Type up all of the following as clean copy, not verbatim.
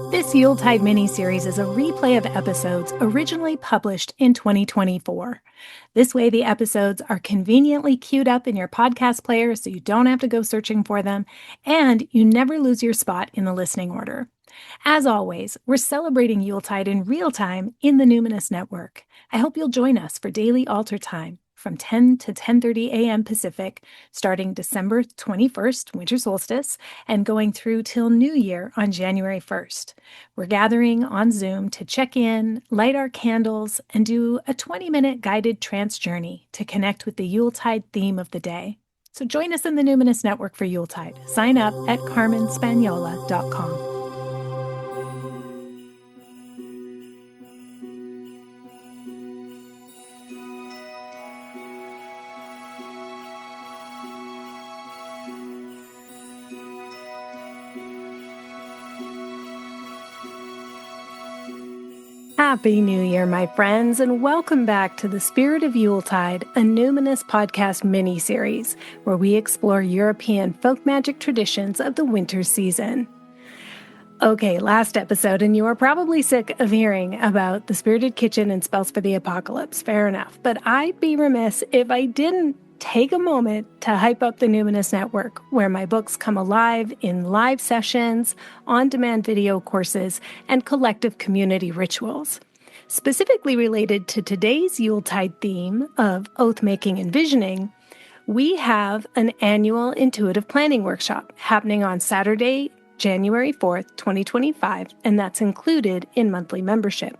This Yuletide Miniseries is a replay of episodes originally published in 2024. This way, the episodes are conveniently queued up in your podcast player so you don't have to go searching for them, and you never lose your spot in the listening order. As always, we're celebrating Yuletide in real time in the Numinous Network. I hope you'll join us for daily altar time from 10 to 10:30 a.m. Pacific, starting December 21st, winter solstice, and going through till New Year on January 1st. We're gathering on Zoom to check in, light our candles, and do a 20-minute guided trance journey to connect with the Yuletide theme of the day. So join us in the Numinous Network for Yuletide. Sign up at carmenspaniola.com. Happy New Year, my friends, and welcome back to The Spirit of Yuletide, a Numinous podcast mini-series where we explore European folk magic traditions of the winter season. Okay, last episode, and you are probably sick of hearing about the Spirited Kitchen and spells for the apocalypse. Fair enough, but I'd be remiss if I didn't take a moment to hype up the Numinous Network, where my books come alive in live sessions, on-demand video courses, and collective community rituals. Specifically related to today's Yuletide theme of oath-making and visioning, we have an annual intuitive planning workshop happening on Saturday, January 4th, 2025, and that's included in monthly membership.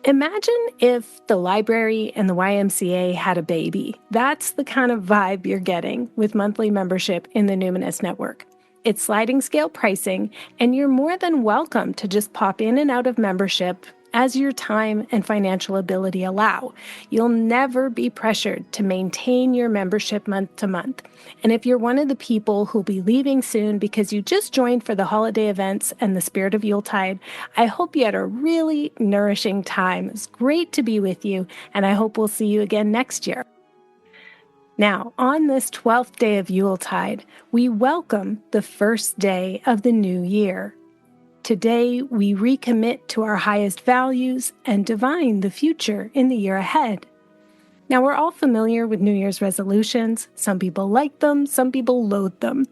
Imagine if the library and the YMCA had a baby. That's the kind of vibe you're getting with monthly membership in the Numinous Network. It's sliding scale pricing, and you're more than welcome to just pop in and out of membership as your time and financial ability allow. You'll never be pressured to maintain your membership month to month. And if you're one of the people who'll be leaving soon because you just joined for the holiday events and the Spirit of Yuletide, I hope you had a really nourishing time. It's great to be with you, and I hope we'll see you again next year. Now, on this 12th day of Yuletide, we welcome the first day of the new year. Today, we recommit to our highest values and divine the future in the year ahead. Now, we're all familiar with New Year's resolutions. Some people like them, some people loathe them.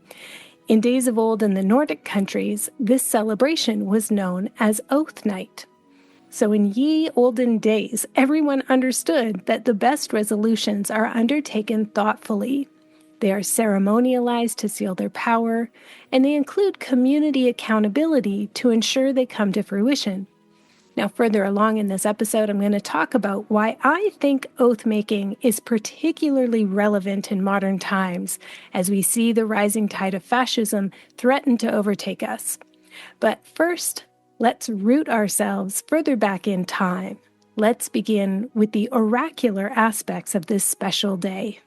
In days of old in the Nordic countries, this celebration was known as Oath Night. So in ye olden days, everyone understood that the best resolutions are undertaken thoughtfully. They are ceremonialized to seal their power, and they include community accountability to ensure they come to fruition. Now, further along in this episode, I'm going to talk about why I think oath-making is particularly relevant in modern times as we see the rising tide of fascism threaten to overtake us. But first, let's root ourselves further back in time. Let's begin with the oracular aspects of this special day.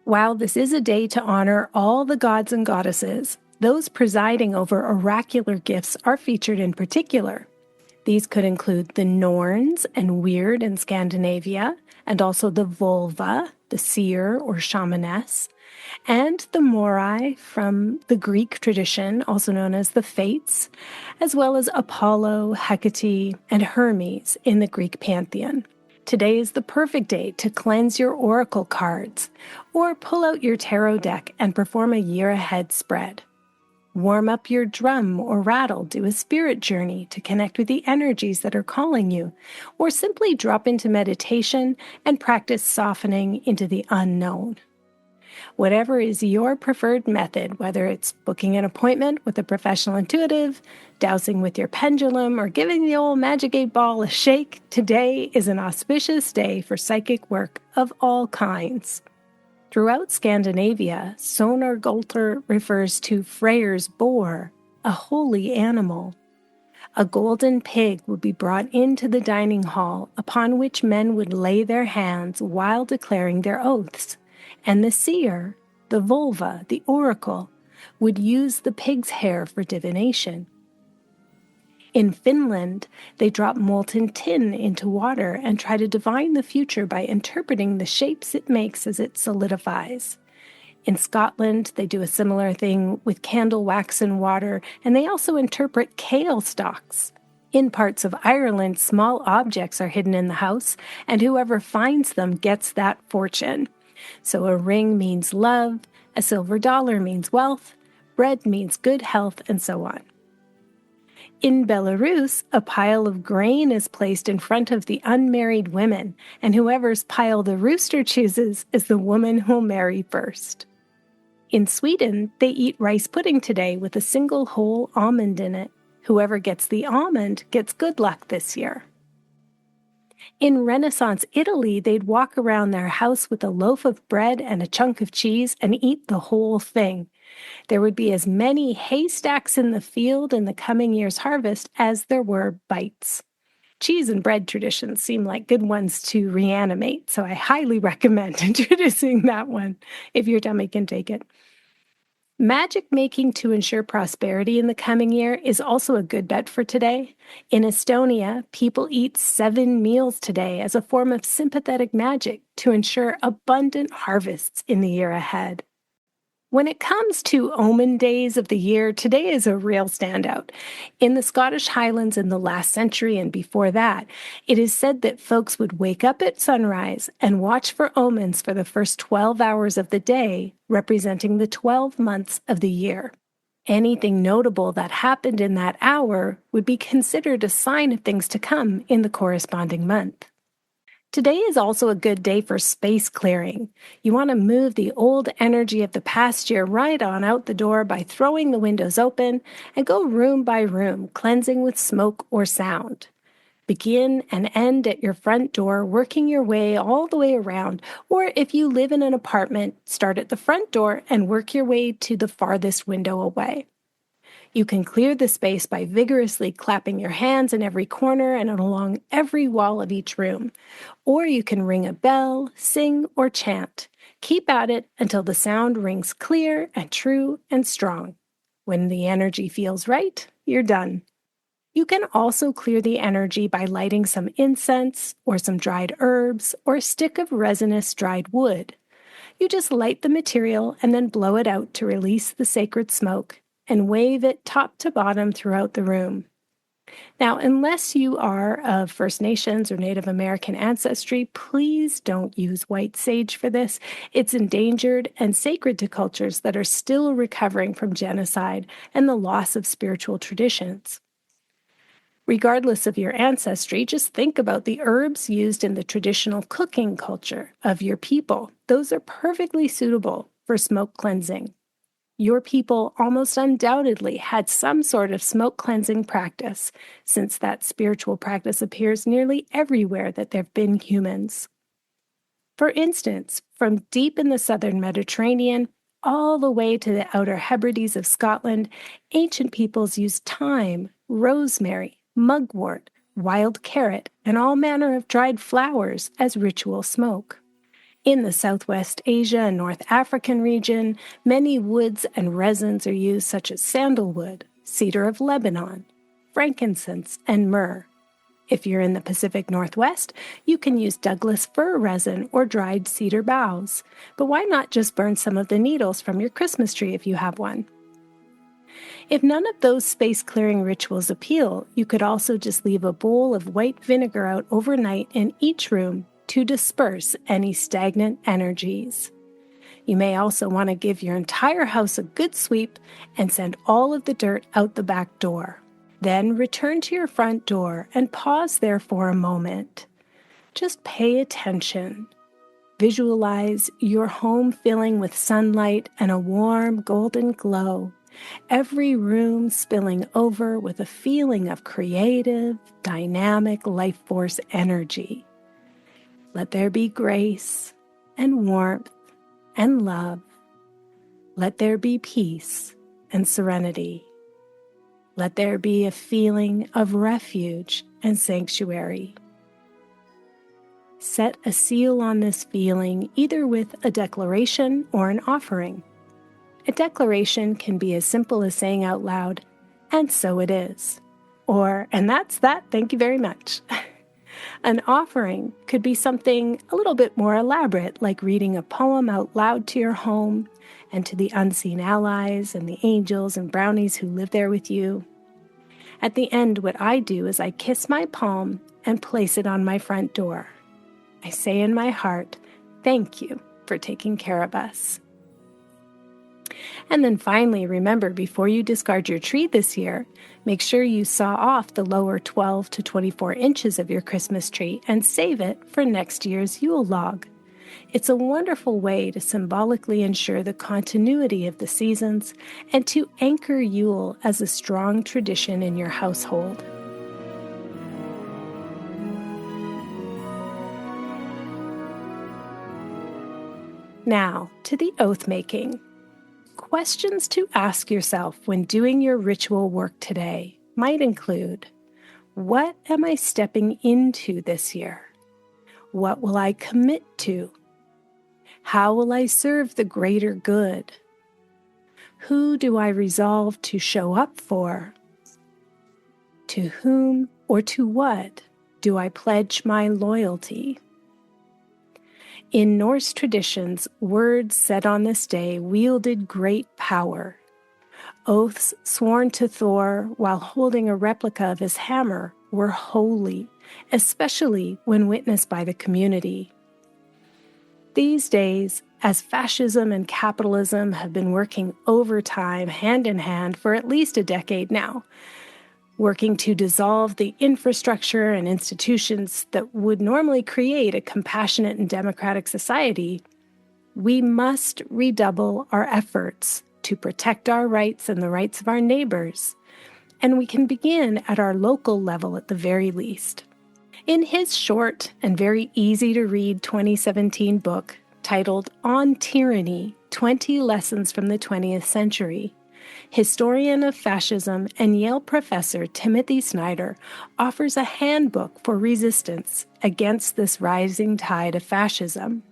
While this is a day to honor all the gods and goddesses, those presiding over oracular gifts are featured in particular. These could include the Norns and Weird in Scandinavia, and also the Volva, the seer or shamaness, and the Morai from the Greek tradition, also known as the Fates, as well as Apollo, Hecate, and Hermes in the Greek pantheon. Today is the perfect day to cleanse your oracle cards, or pull out your tarot deck and perform a year-ahead spread. Warm up your drum or rattle, do a spirit journey to connect with the energies that are calling you, or simply drop into meditation and practice softening into the unknown. Whatever is your preferred method, whether it's booking an appointment with a professional intuitive, dowsing with your pendulum, or giving the old magic 8-ball a shake, today is an auspicious day for psychic work of all kinds. Throughout Scandinavia, Sonargolter refers to Freyr's boar, a holy animal. A golden pig would be brought into the dining hall, upon which men would lay their hands while declaring their oaths. And the seer, the vulva, the oracle, would use the pig's hair for divination. In Finland, they drop molten tin into water and try to divine the future by interpreting the shapes it makes as it solidifies. In Scotland, they do a similar thing with candle wax and water, and they also interpret kale stalks. In parts of Ireland, small objects are hidden in the house, and whoever finds them gets that fortune. So a ring means love, a silver dollar means wealth, bread means good health, and so on. In Belarus, a pile of grain is placed in front of the unmarried women, and whoever's pile the rooster chooses is the woman who'll marry first. In Sweden, they eat rice pudding today with a single whole almond in it. Whoever gets the almond gets good luck this year. In Renaissance Italy, they'd walk around their house with a loaf of bread and a chunk of cheese and eat the whole thing. There would be as many haystacks in the field in the coming year's harvest as there were bites. Cheese and bread traditions seem like good ones to reanimate, so I highly recommend introducing that one if your tummy can take it. Magic making to ensure prosperity in the coming year is also a good bet for today. In Estonia, people eat 7 meals today as a form of sympathetic magic to ensure abundant harvests in the year ahead. When it comes to omen days of the year, today is a real standout. In the Scottish Highlands in the last century and before that, it is said that folks would wake up at sunrise and watch for omens for the first 12 hours of the day, representing the 12 months of the year. Anything notable that happened in that hour would be considered a sign of things to come in the corresponding month. Today is also a good day for space clearing. You want to move the old energy of the past year right on out the door by throwing the windows open and go room by room, cleansing with smoke or sound. Begin and end at your front door, working your way all the way around, or if you live in an apartment, start at the front door and work your way to the farthest window away. You can clear the space by vigorously clapping your hands in every corner and along every wall of each room. Or you can ring a bell, sing, or chant. Keep at it until the sound rings clear and true and strong. When the energy feels right, you're done. You can also clear the energy by lighting some incense or some dried herbs or a stick of resinous dried wood. You just light the material and then blow it out to release the sacred smoke and wave it top to bottom throughout the room. Now, unless you are of First Nations or Native American ancestry, please don't use white sage for this. It's endangered and sacred to cultures that are still recovering from genocide and the loss of spiritual traditions. Regardless of your ancestry, just think about the herbs used in the traditional cooking culture of your people. Those are perfectly suitable for smoke cleansing. Your people almost undoubtedly had some sort of smoke cleansing practice, since that spiritual practice appears nearly everywhere that there have been humans. For instance, from deep in the southern Mediterranean all the way to the Outer Hebrides of Scotland, ancient peoples used thyme, rosemary, mugwort, wild carrot, and all manner of dried flowers as ritual smoke. In the Southwest Asia and North African region, many woods and resins are used such as sandalwood, cedar of Lebanon, frankincense, and myrrh. If you're in the Pacific Northwest, you can use Douglas fir resin or dried cedar boughs. But why not just burn some of the needles from your Christmas tree if you have one? If none of those space-clearing rituals appeal, you could also just leave a bowl of white vinegar out overnight in each room to disperse any stagnant energies. You may also want to give your entire house a good sweep and send all of the dirt out the back door. Then return to your front door and pause there for a moment. Just pay attention. Visualize your home filling with sunlight and a warm golden glow. Every room spilling over with a feeling of creative, dynamic life force energy. Let there be grace and warmth and love. Let there be peace and serenity. Let there be a feeling of refuge and sanctuary. Set a seal on this feeling either with a declaration or an offering. A declaration can be as simple as saying out loud, "And so it is," or "And that's that, thank you very much." An offering could be something a little bit more elaborate, like reading a poem out loud to your home and to the unseen allies and the angels and brownies who live there with you. At the end, what I do is I kiss my palm and place it on my front door. I say in my heart, "Thank you for taking care of us." And then finally, remember, before you discard your tree this year, make sure you saw off the lower 12 to 24 inches of your Christmas tree and save it for next year's Yule log. It's a wonderful way to symbolically ensure the continuity of the seasons and to anchor Yule as a strong tradition in your household. Now, to the oath-making. Questions to ask yourself when doing your ritual work today might include, what am I stepping into this year? What will I commit to? How will I serve the greater good? Who do I resolve to show up for? To whom or to what do I pledge my loyalty? In Norse traditions, words said on this day wielded great power. Oaths sworn to Thor while holding a replica of his hammer were holy, especially when witnessed by the community. These days, as fascism and capitalism have been working overtime hand in hand for at least a decade now, working to dissolve the infrastructure and institutions that would normally create a compassionate and democratic society, we must redouble our efforts to protect our rights and the rights of our neighbors, and we can begin at our local level at the very least. In his short and very easy-to-read 2017 book titled On Tyranny, 20 Lessons from the 20th Century, historian of fascism and Yale professor Timothy Snyder offers a handbook for resistance against this rising tide of fascism.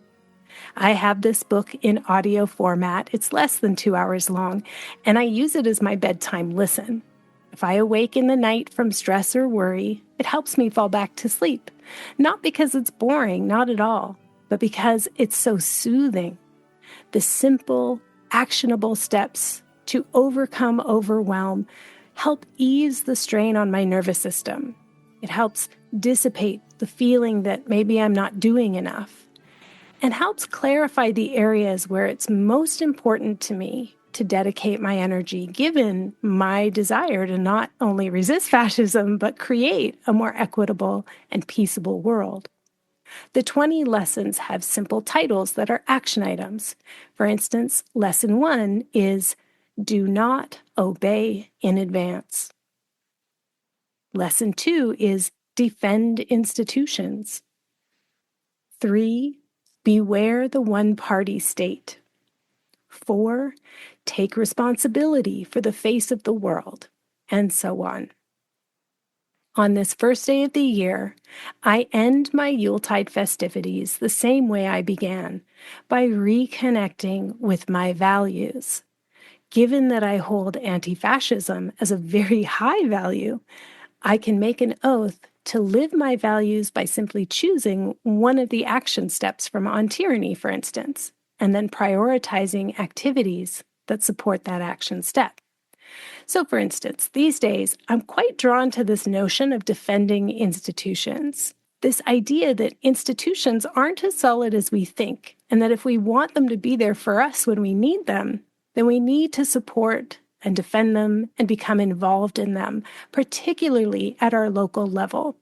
I have this book in audio format. It's less than 2 hours long, and I use it as my bedtime listen. If I awake in the night from stress or worry, it helps me fall back to sleep. Not because it's boring, not at all, but because it's so soothing. The simple, actionable steps to overcome overwhelm help ease the strain on my nervous system. It helps dissipate the feeling that maybe I'm not doing enough, and helps clarify the areas where it's most important to me to dedicate my energy, given my desire to not only resist fascism, but create a more equitable and peaceable world. The 20 lessons have simple titles that are action items. For instance, Lesson 1 is Do Not Obey in Advance. Lesson 2 is Defend Institutions. 3, Beware the one-party state. 4, Take responsibility for the face of the world, and so on. On this first day of the year, I end my Yuletide festivities the same way I began, by reconnecting with my values. Given that I hold anti-fascism as a very high value, I can make an oath to live my values by simply choosing one of the action steps from On Tyranny, for instance, and then prioritizing activities that support that action step. So, for instance, these days, I'm quite drawn to this notion of defending institutions. This idea that institutions aren't as solid as we think, and that if we want them to be there for us when we need them, then we need to support and defend them and become involved in them, particularly at our local level.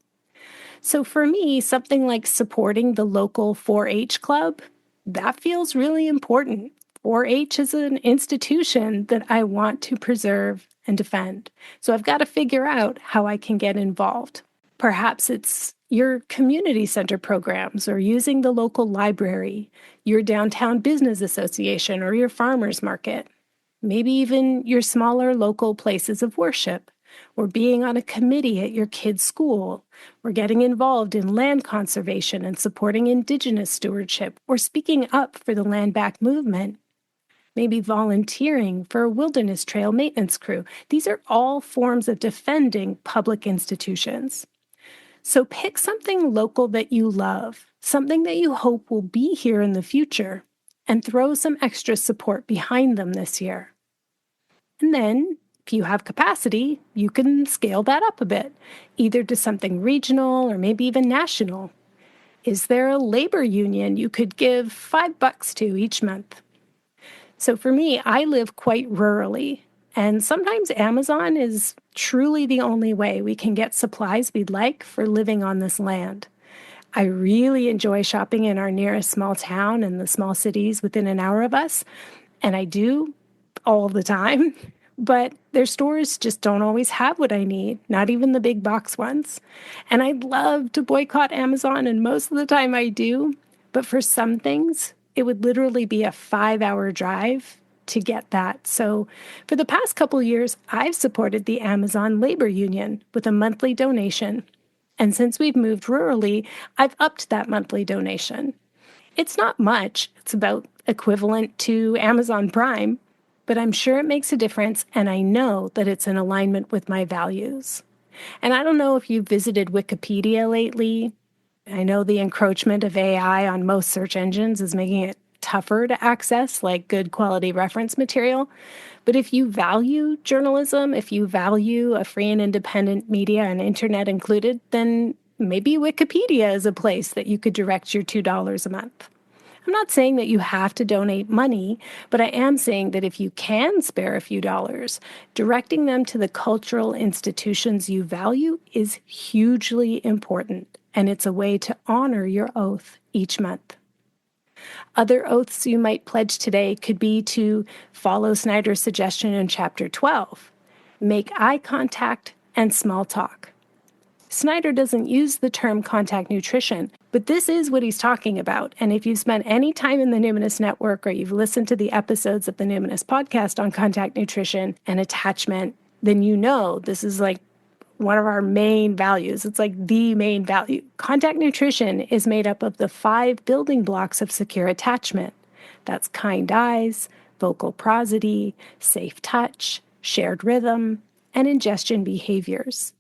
So for me, something like supporting the local 4-H club, that feels really important. 4-H is an institution that I want to preserve and defend. So I've got to figure out how I can get involved. Perhaps it's your community center programs or using the local library, your downtown business association, or your farmers market. Maybe even your smaller local places of worship, or being on a committee at your kid's school, or getting involved in land conservation and supporting Indigenous stewardship, or speaking up for the land back movement. Maybe volunteering for a wilderness trail maintenance crew. These are all forms of defending public institutions. So pick something local that you love, something that you hope will be here in the future, and throw some extra support behind them this year. And then, if you have capacity, you can scale that up a bit, either to something regional or maybe even national. Is there a labor union you could give $5 to each month? So for me, I live quite rurally, and sometimes Amazon is truly the only way we can get supplies we'd like for living on this land. I really enjoy shopping in our nearest small town and the small cities within an hour of us, and I do all the time. But their stores just don't always have what I need, not even the big box ones. And I'd love to boycott Amazon, and most of the time I do. But for some things, it would literally be a 5-hour drive to get that. So for the past couple years, I've supported the Amazon Labor Union with a monthly donation. And since we've moved rurally, I've upped that monthly donation. It's not much. It's about equivalent to Amazon Prime, but I'm sure it makes a difference, and I know that it's in alignment with my values. And I don't know if you've visited Wikipedia lately. I know the encroachment of AI on most search engines is making it tougher to access, like good quality reference material. But if you value journalism, if you value a free and independent media and internet included, then maybe Wikipedia is a place that you could direct your $2 a month. I'm not saying that you have to donate money, but I am saying that if you can spare a few dollars, directing them to the cultural institutions you value is hugely important, and it's a way to honor your oath each month. Other oaths you might pledge today could be to follow Snyder's suggestion in Chapter 12, make eye contact and small talk. Snyder doesn't use the term contact nutrition, but this is what he's talking about. And if you've spent any time in the Numinous Network or you've listened to the episodes of the Numinous podcast on contact nutrition and attachment, then you know this is like one of our main values. It's like the main value. Contact nutrition is made up of the 5 building blocks of secure attachment. That's kind eyes, vocal prosody, safe touch, shared rhythm, and ingestion behaviors.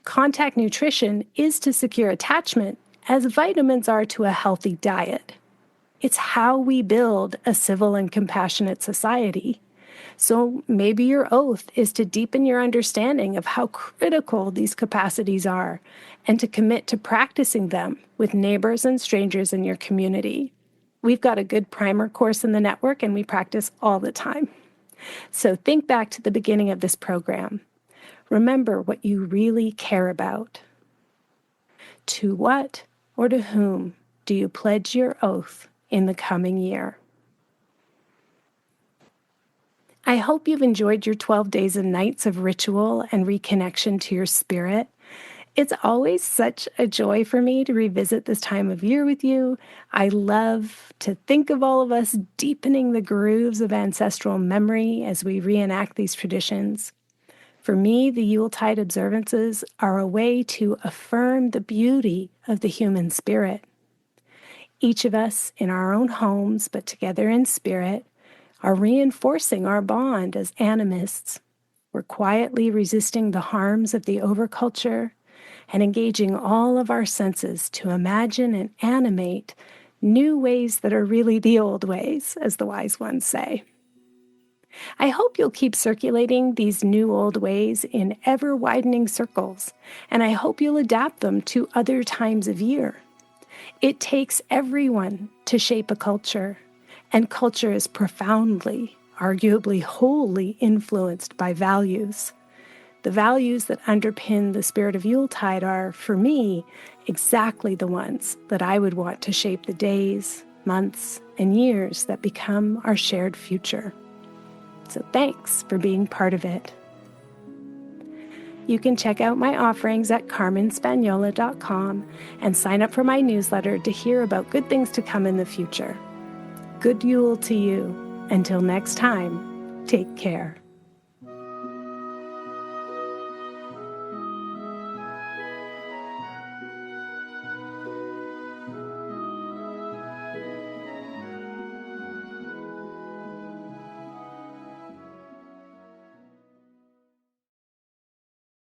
Contact nutrition is to secure attachment as vitamins are to a healthy diet. It's how we build a civil and compassionate society. So maybe your oath is to deepen your understanding of how critical these capacities are and to commit to practicing them with neighbors and strangers in your community. We've got a good primer course in the network and we practice all the time. So think back to the beginning of this program. Remember what you really care about. To what or to whom do you pledge your oath in the coming year? I hope you've enjoyed your 12 days and nights of ritual and reconnection to your spirit. It's always such a joy for me to revisit this time of year with you. I love to think of all of us deepening the grooves of ancestral memory as we reenact these traditions. For me, the Yuletide observances are a way to affirm the beauty of the human spirit. Each of us in our own homes, but together in spirit, are reinforcing our bond as animists. We're quietly resisting the harms of the overculture and engaging all of our senses to imagine and animate new ways that are really the old ways, as the wise ones say. I hope you'll keep circulating these new old ways in ever-widening circles, and I hope you'll adapt them to other times of year. It takes everyone to shape a culture, and culture is profoundly, arguably wholly influenced by values. The values that underpin the spirit of Yuletide are, for me, exactly the ones that I would want to shape the days, months, and years that become our shared future. So thanks for being part of it. You can check out my offerings at carmenspaniola.com and sign up for my newsletter to hear about good things to come in the future. Good Yule to you. Until next time, take care.